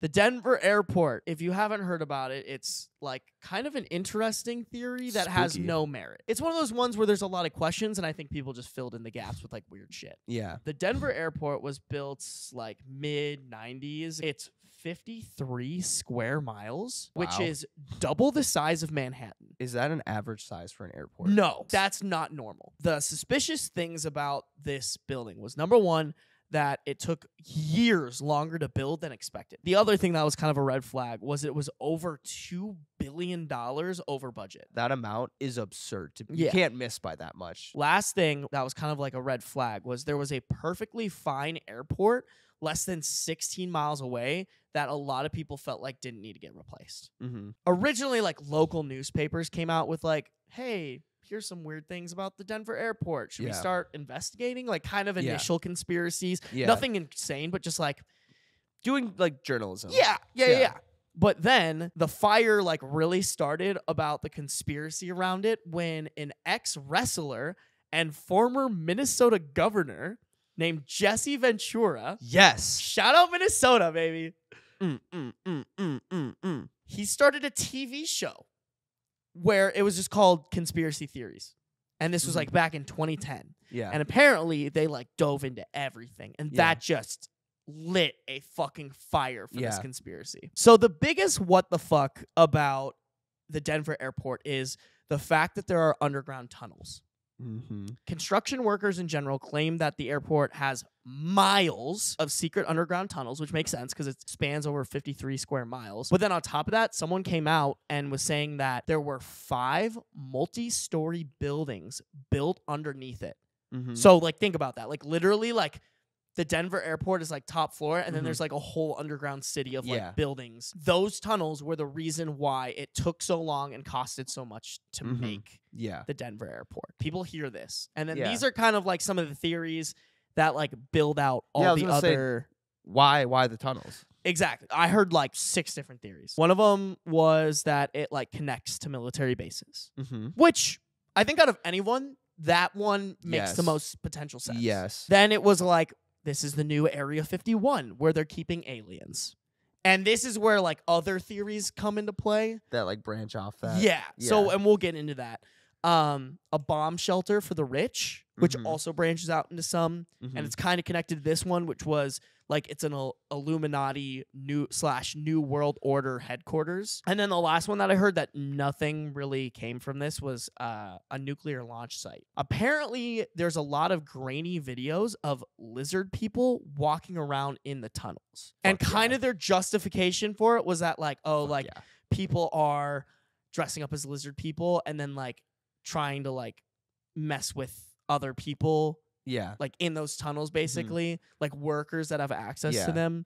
The Denver airport, if you haven't heard about it, it's like kind of an interesting theory that has Spooky. no merit. It's one of those ones where there's a lot of questions, and I think people just filled in the gaps with like weird shit. Yeah. The Denver airport was built like mid-90s. It's 53 square miles, which Wow. is double the size of Manhattan. Is that an average size for an airport? No, that's not normal. The suspicious things about this building was, number one, that it took years longer to build than expected. The other thing that was kind of a red flag was it was over $2 billion over budget. That amount is absurd. You Yeah. can't miss by that much. Last thing that was kind of like a red flag was there was a perfectly fine airport less than 16 miles away that a lot of people felt like didn't need to get replaced. Mm-hmm. Originally, like local newspapers came out with like, hey, here's some weird things about the Denver airport. Should we Yeah. start investigating? Like kind of Yeah. initial conspiracies. Yeah. Nothing insane, but just like, Doing like journalism. yeah. But then the fire like really started about the conspiracy around it when an ex-wrestler and former Minnesota governor named Jesse Ventura, Yes. shout out Minnesota, baby, Mm. he started a TV show where it was just called Conspiracy Theories. And this was like back in 2010. Yeah. And apparently they like dove into everything. And Yeah. that just lit a fucking fire for this Yeah. conspiracy. So the biggest what the fuck about the Denver airport is the fact that there are underground tunnels. Mm-hmm. Construction workers in general claim that the airport has miles of secret underground tunnels, which makes sense because it spans over 53 square miles. But then on top of that, someone came out and was saying that there were 5 multi-story buildings built underneath it. Mm-hmm. So, like, think about that. Like, literally, like, the Denver airport is, like, top floor, and then there's, like, a whole underground city of, like, Yeah. buildings. Those tunnels were the reason why it took so long and costed so much to make Yeah. the Denver airport. People hear this. And then Yeah. these are kind of, like, some of the theories that, like, build out Yeah, I all was the gonna say- other... Why the tunnels? Exactly. I heard, like, 6 different theories. One of them was that it, like, connects to military bases, Mm-hmm. which I think out of anyone, that one makes the Yes. most potential sense. Yes. Then it was like, this is the new Area 51 where they're keeping aliens. And this is where like other theories come into play. That like branch off that. Yeah. So, Yeah. and we'll get into that. A bomb shelter for the rich, which Mhm. also branches out into some. Mhm. And it's kind of connected to this one, which was like it's an Illuminati New World Order headquarters. And then the last one that I heard that nothing really came from this was a nuclear launch site. Apparently, there's a lot of grainy videos of lizard people walking around in the tunnels. And Fuck kind yeah. of their justification for it was that like, oh, Fuck like yeah. people are dressing up as lizard people and then like trying to like mess with other people Yeah. like in those tunnels basically, like workers that have access Yeah. to them.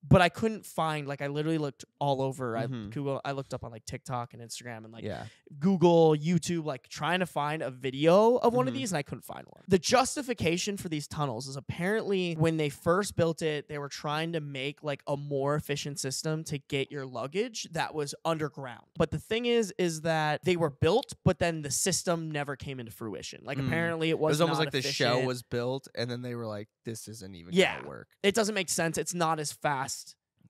But I couldn't find, like, I literally looked all over. Mhm. I looked up on like TikTok and Instagram and like Yeah. Google, YouTube, like trying to find a video of one of Mhm. these, and I couldn't find one. The justification for these tunnels is apparently when they first built it, they were trying to make like a more efficient system to get your luggage that was underground. But the thing is that they were built, but then the system never came into fruition. Like apparently it It was almost not like the show efficient. was built, and then they were like, "This isn't even Yeah. gonna work." It doesn't make sense. It's not as fast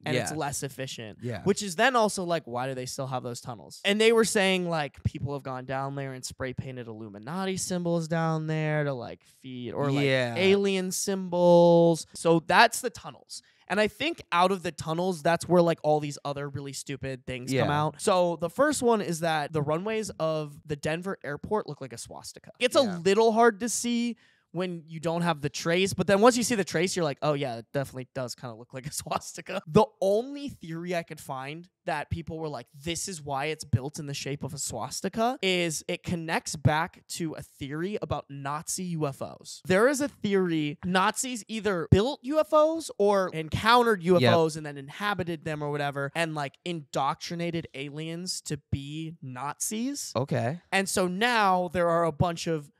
and it's Yeah. less efficient. Yeah. Which is then also like, why do they still have those tunnels? And they were saying like people have gone down there and spray painted Illuminati symbols down there to like feed or like Yeah. alien symbols. So that's the tunnels. And I think out of the tunnels, that's where like all these other really stupid things come Yeah. out. So the first one is that the runways of the Denver airport look like a swastika. It's a Yeah. little hard to see when you don't have the trace, but then once you see the trace, you're like, oh yeah, it definitely does kind of look like a swastika. The only theory I could find that people were like, this is why it's built in the shape of a swastika is it connects back to a theory about Nazi UFOs. There is a theory Nazis either built UFOs or encountered UFOs and then inhabited them or whatever and like indoctrinated aliens to be Nazis. Okay. And so now there are a bunch of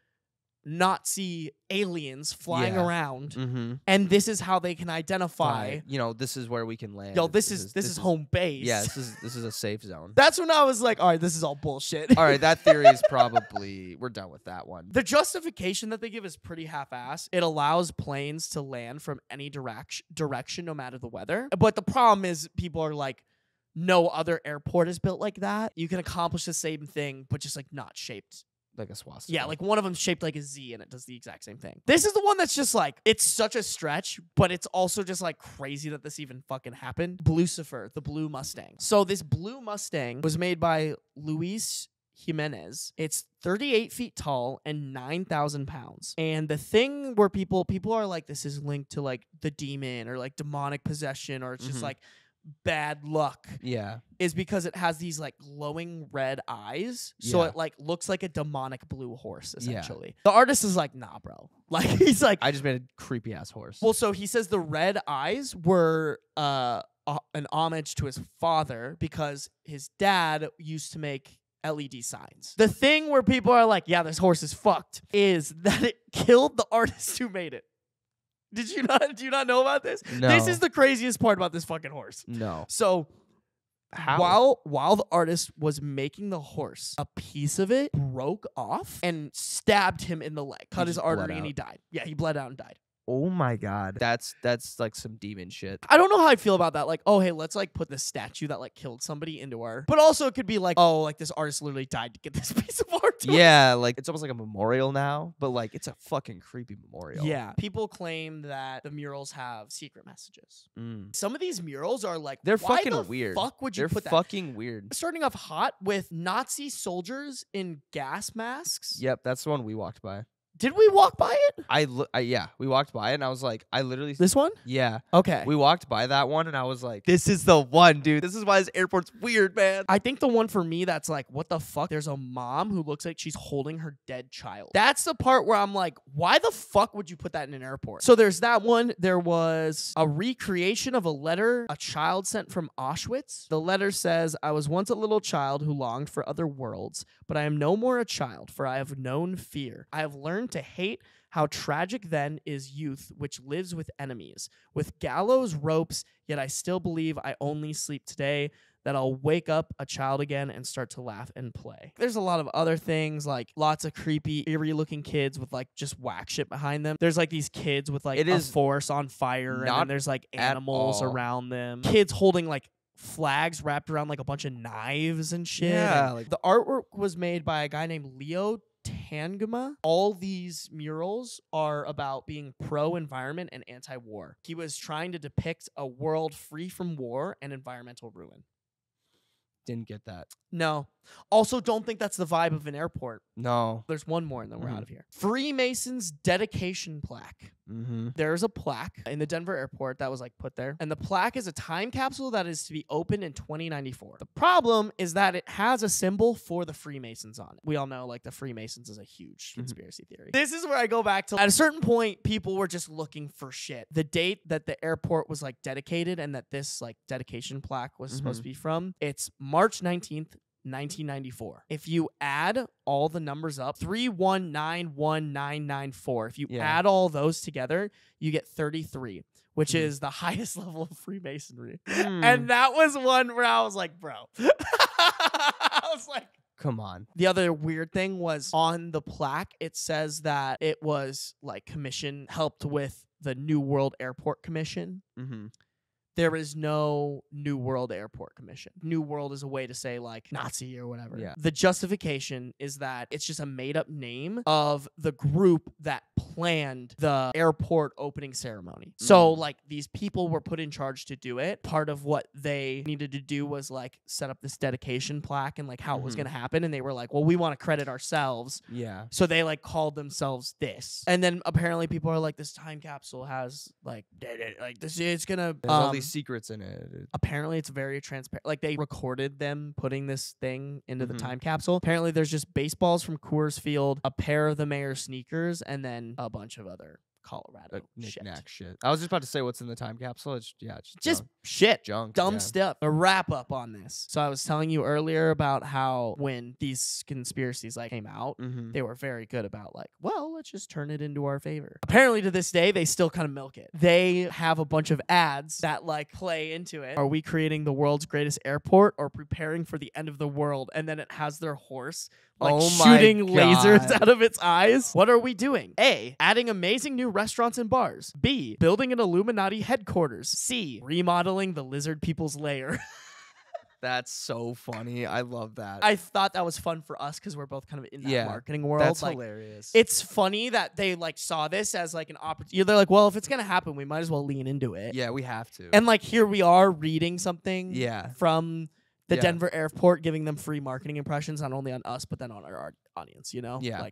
Nazi aliens flying Yeah. around, Mm-hmm. and this is how they can identify. You know, this is where we can land. Yo, this is home base. Yeah, this is a safe zone. That's when I was like, all right, this is all bullshit. All right, that theory is probably we're done with that one. The justification that they give is pretty half-assed. It allows planes to land from any direction, no matter the weather. But the problem is people are like, no other airport is built like that. You can accomplish the same thing, but just like not shaped. Like a swastika. Yeah, like one of them's shaped like a Z and it does the exact same thing. This is the one that's just like, it's such a stretch, but it's also just like crazy that this even fucking happened. Blucifer, the blue Mustang. So this blue Mustang was made by Luis Jimenez. It's 38 feet tall and 9,000 pounds. And the thing where people are like, this is linked to like the demon or like demonic possession, or it's just like bad luck, Yeah. is because it has these like glowing red eyes. So Yeah. it like looks like a demonic blue horse, Yeah. essentially. The artist is like, nah, bro. Like, he's like, I just made a creepy ass horse. well, so he says the red eyes were an homage to his father because his dad used to make LED signs. The thing where people are like, yeah, this horse is fucked, is that it killed the artist who made it. Did you not? Do you not know about this? No. This is the craziest part about this fucking horse. No. So How? while the artist was making the horse, a piece of it broke off and stabbed him in the leg, cut his just bled artery, and out. he died. Yeah, he bled out and died. Oh my god. That's like some demon shit. I don't know how I feel about that. Like, oh, hey, let's like put the statue that like killed somebody into our. But also, it could be like, oh, like this artist literally died to get this piece of art. To us. Yeah, like it's almost like a memorial now, but like it's a fucking creepy memorial. Yeah. People claim that the murals have secret messages. Mm. Some of these murals are like, They're why fucking the weird. Fuck would you They're put that? fucking weird. Starting off hot with Nazi soldiers in gas masks. Yep, that's the one we walked by. Did we walk by it? Yeah, we walked by it and I was like, I literally This one? yeah. Okay. We walked by that one and I was like, this is the one, dude. This is why this airport's weird, man. I think the one for me that's like, what the fuck? There's a mom who looks like she's holding her dead child. That's the part where I'm like, why the fuck would you put that in an airport? So there's that one. There was a recreation of a letter a child sent from Auschwitz. The letter says, I was once a little child who longed for other worlds, but I am no more a child, for I have known fear. I have learned to hate. How tragic then is youth, which lives with enemies, with gallows ropes, yet I still believe I only sleep today, that I'll wake up a child again and start to laugh and play. There's a lot of other things, like lots of creepy, eerie-looking kids with like just whack shit behind them. There's like these kids with like a forest on fire, and then there's like animals around them. Kids holding like flags wrapped around like a bunch of knives and shit. Yeah, And like the artwork was made by a guy named Leo Tanguma. All these murals are about being pro-environment and anti-war. He was trying to depict a world free from war and environmental ruin. Didn't get that. No. Also, don't think that's the vibe of an airport. No. There's one more and then we're out of here. Freemasons dedication plaque. Mm-hmm. There's a plaque in the Denver airport that was like put there. And the plaque is a time capsule that is to be opened in 2094. The problem is that it has a symbol for the Freemasons on it. We all know like the Freemasons is a huge conspiracy theory. This is where I go back to, at a certain point, people were just looking for shit. The date that the airport was like dedicated and that this like dedication plaque was supposed to be from, it's March 19th, 1994. If you add all the numbers up, 3191994. If you add all those together, you get 33, which is the highest level of Freemasonry. And that was one where I was like, bro. I was like, come on. The other weird thing was on the plaque, it says that it was like helped with the New World Airport Commission. Mm-hmm. There is no New World Airport Commission. New World is a way to say like Nazi or whatever. Yeah. The justification is that it's just a made up name of the group that planned the airport opening ceremony. So like these people were put in charge to do it. Part of what they needed to do was like set up this dedication plaque and like how it was going to happen. And they were like, well, we want to credit ourselves. Yeah. So they like called themselves this. And then apparently people are like, this time capsule has like this, it's going to, There's all these secrets in it. apparently it's very transparent. Like they recorded them putting this thing into the time capsule. Apparently there's just baseballs from Coors Field, a pair of the mayor's sneakers, and then a bunch of other Colorado shit. Knick-knack shit. I was just about to say what's in the time capsule. It's Just shit. junk. Dumb yeah. stuff. A wrap up on this. So I was telling you earlier about how when these conspiracies like came out, Mm-hmm. they were very good about like, well, let's just turn it into our favor. Apparently to this day, they still kind of milk it. They have a bunch of ads that like play into it. Are we creating the world's greatest airport or preparing for the end of the world? And then it has their horse like Oh my shooting lasers God. out of its eyes. What are we doing? A, adding amazing new restaurants and bars. B, building an Illuminati headquarters. C, remodeling the lizard people's lair. That's so funny. I love that. I thought that was fun for us because we're both kind of in that Yeah, marketing world. That's like, hilarious. it's funny that they like saw this as like an opportunity. They're like, well, if it's gonna happen, we might as well lean into it. Yeah, we have to. And like here we are reading something Yeah. from the Yeah. Denver airport, giving them free marketing impressions, not only on us but then on our audience. You know, Yeah. like